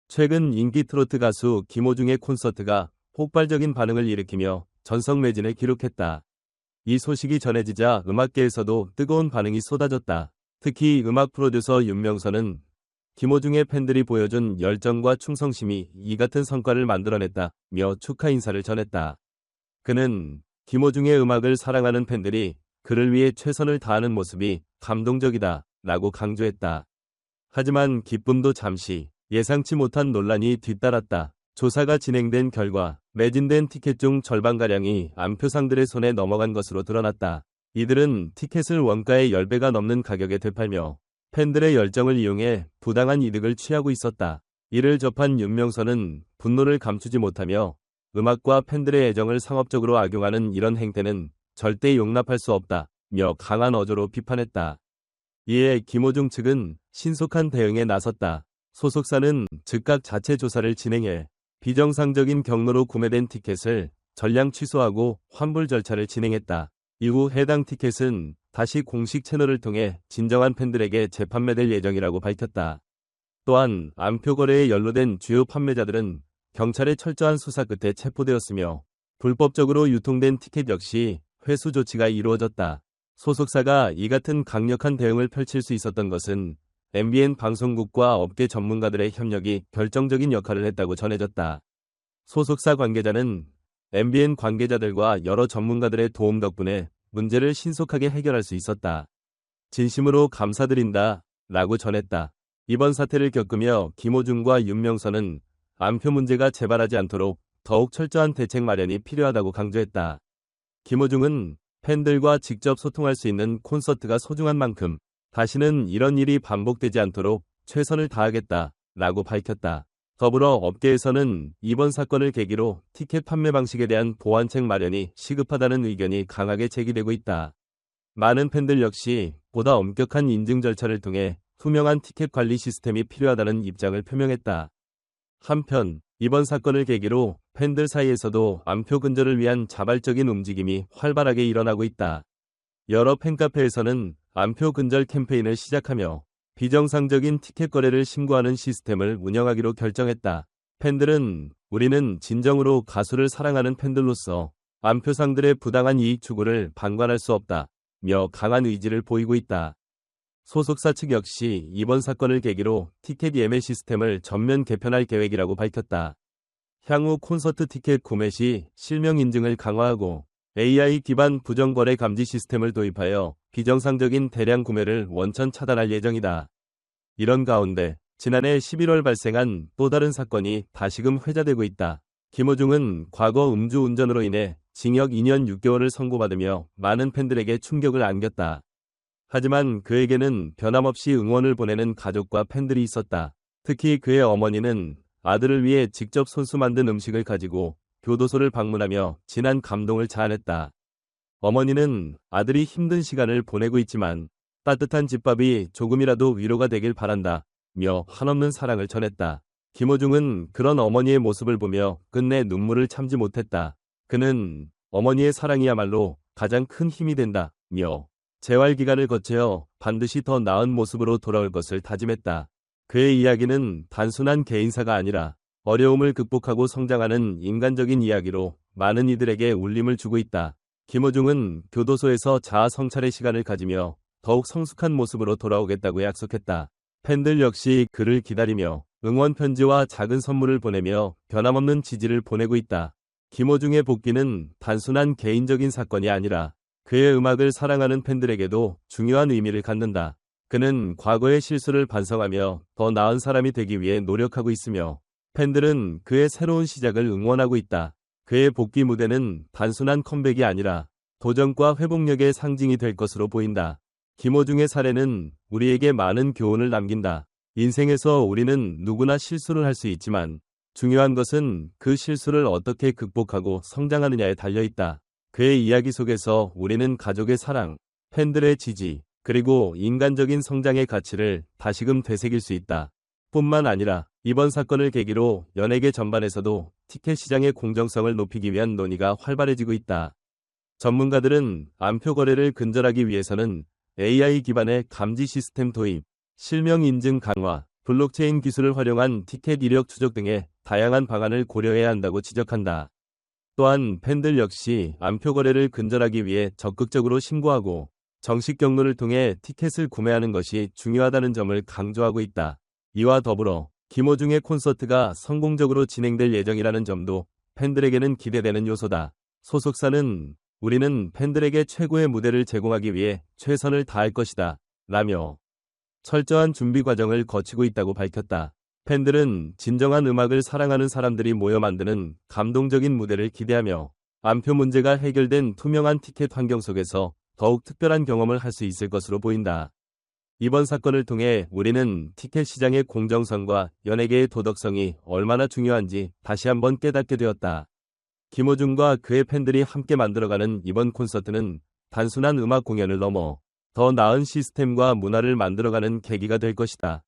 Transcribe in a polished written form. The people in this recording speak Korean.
최근 인기 트로트 가수 김호중의 콘서트가 폭발적인 반응을 일으키며 전성 매진을 기록했다. 이 소식이 전해지자 음악계에서도 뜨거운 반응이 쏟아졌다. 특히 음악 프로듀서 윤명선은 김호중의 팬들이 보여준 열정과 충성심이 이 같은 성과를 만들어냈다며 축하 인사를 전했다. 그는 김호중의 음악을 사랑하는 팬들이 그를 위해 최선을 다하는 모습이 감동적이다 라고 강조했다. 하지만 기쁨도 잠시 예상치 못한 논란이 뒤따랐다. 조사가 진행된 결과 매진된 티켓 중 절반가량이 안표상들의 손에 넘어간 것으로 드러났다. 이들은 티켓을 원가의 10배가 넘는 가격에 되팔며 팬들의 열정을 이용해 부당한 이득을 취하고 있었다. 이를 접한 윤명선은 분노를 감추지 못하며 음악과 팬들의 애정을 상업적으로 악용하는 이런 행태는 절대 용납할 수 없다며 강한 어조로 비판했다. 이에 김호중 측은 신속한 대응에 나섰다. 소속사는 즉각 자체 조사를 진행해 비정상적인 경로로 구매된 티켓을 전량 취소하고 환불 절차를 진행했다. 이후 해당 티켓은 다시 공식 채널을 통해 진정한 팬들에게 재판매될 예정이라고 밝혔다. 또한 안표 거래에 연루된 주요 판매자들은 경찰의 철저한 수사 끝에 체포되었으며 불법적으로 유통된 티켓 역시 회수 조치가 이루어졌다. 소속사가 이 같은 강력한 대응을 펼칠 수 있었던 것은 MBN 방송국과 업계 전문가들의 협력이 결정적인 역할을 했다고 전해졌다. 소속사 관계자는 MBN 관계자들과 여러 전문가들의 도움 덕분에 문제를 신속하게 해결할 수 있었다. 진심으로 감사드린다 라고 전했다. 이번 사태를 겪으며 김호중과 윤명선은 안표 문제가 재발하지 않도록 더욱 철저한 대책 마련이 필요하다고 강조했다. 김호중은 팬들과 직접 소통할 수 있는 콘서트가 소중한 만큼 다시는 이런 일이 반복되지 않도록 최선을 다하겠다 라고 밝혔다. 더불어 업계에서는 이번 사건을 계기로 티켓 판매 방식에 대한 보완책 마련이 시급하다는 의견이 강하게 제기되고 있다. 많은 팬들 역시 보다 엄격한 인증 절차를 통해 투명한 티켓 관리 시스템이 필요하다는 입장을 표명했다. 한편 이번 사건을 계기로 팬들 사이에서도 안표 근절을 위한 자발적인 움직임이 활발하게 일어나고 있다. 여러 팬카페에서는 안표 근절 캠페인을 시작하며 비정상적인 티켓 거래를 신고하는 시스템을 운영하기로 결정했다. 팬들은 우리는 진정으로 가수를 사랑하는 팬들로서 안표상들의 부당한 이익 추구를 방관할 수 없다며 강한 의지를 보이고 있다. 소속사 측 역시 이번 사건을 계기로 티켓 예매 시스템을 전면 개편할 계획이라고 밝혔다. 향후 콘서트 티켓 구매 시 실명 인증을 강화하고 AI 기반 부정거래 감지 시스템을 도입하여 비정상적인 대량 구매를 원천 차단할 예정이다. 이런 가운데 지난해 11월 발생한 또 다른 사건이 다시금 회자되고 있다. 김호중은 과거 음주운전으로 인해 징역 2년 6개월을 선고받으며 많은 팬들에게 충격을 안겼다. 하지만 그에게는 변함없이 응원을 보내는 가족과 팬들이 있었다. 특히 그의 어머니는 아들을 위해 직접 손수 만든 음식을 가지고 교도소를 방문하며 진한 감동을 자아냈다. 어머니는 아들이 힘든 시간을 보내고 있지만 따뜻한 집밥이 조금이라도 위로가 되길 바란다며 한없는 사랑을 전했다. 김호중은 그런 어머니의 모습을 보며 끝내 눈물을 참지 못했다. 그는 어머니의 사랑이야말로 가장 큰 힘이 된다며 재활 기간을 거쳐 반드시 더 나은 모습으로 돌아올 것을 다짐했다. 그의 이야기는 단순한 개인사가 아니라 어려움을 극복하고 성장하는 인간적인 이야기로 많은 이들에게 울림을 주고 있다. 김호중은 교도소에서 자아 성찰의 시간을 가지며 더욱 성숙한 모습으로 돌아오겠다고 약속했다. 팬들 역시 그를 기다리며 응원 편지와 작은 선물을 보내며 변함없는 지지를 보내고 있다. 김호중의 복귀는 단순한 개인적인 사건이 아니라 그의 음악을 사랑하는 팬들에게도 중요한 의미를 갖는다. 그는 과거의 실수를 반성하며 더 나은 사람이 되기 위해 노력하고 있으며 팬들은 그의 새로운 시작을 응원하고 있다. 그의 복귀 무대는 단순한 컴백이 아니라 도전과 회복력의 상징이 될 것으로 보인다. 김호중의 사례는 우리에게 많은 교훈을 남긴다. 인생에서 우리는 누구나 실수를 할 수 있지만 중요한 것은 그 실수를 어떻게 극복하고 성장하느냐에 달려있다. 그의 이야기 속에서 우리는 가족의 사랑, 팬들의 지지, 그리고 인간적인 성장의 가치를 다시금 되새길 수 있다. 뿐만 아니라 이번 사건을 계기로 연예계 전반에서도 티켓 시장의 공정성을 높이기 위한 논의가 활발해지고 있다. 전문가들은 안표 거래를 근절하기 위해서는 AI 기반의 감지 시스템 도입, 실명 인증 강화, 블록체인 기술을 활용한 티켓 이력 추적 등의 다양한 방안을 고려해야 한다고 지적한다. 또한 팬들 역시 암표 거래를 근절하기 위해 적극적으로 신고하고 정식 경로를 통해 티켓을 구매하는 것이 중요하다는 점을 강조하고 있다. 이와 더불어 김호중의 콘서트가 성공적으로 진행될 예정이라는 점도 팬들에게는 기대되는 요소다. 소속사는 우리는 팬들에게 최고의 무대를 제공하기 위해 최선을 다할 것이다. 라며 철저한 준비 과정을 거치고 있다고 밝혔다. 팬들은 진정한 음악을 사랑하는 사람들이 모여 만드는 감동적인 무대를 기대하며 암표 문제가 해결된 투명한 티켓 환경 속에서 더욱 특별한 경험을 할 수 있을 것으로 보인다. 이번 사건을 통해 우리는 티켓 시장의 공정성과 연예계의 도덕성이 얼마나 중요한지 다시 한번 깨닫게 되었다. 김호중과 그의 팬들이 함께 만들어가는 이번 콘서트는 단순한 음악 공연을 넘어 더 나은 시스템과 문화를 만들어가는 계기가 될 것이다.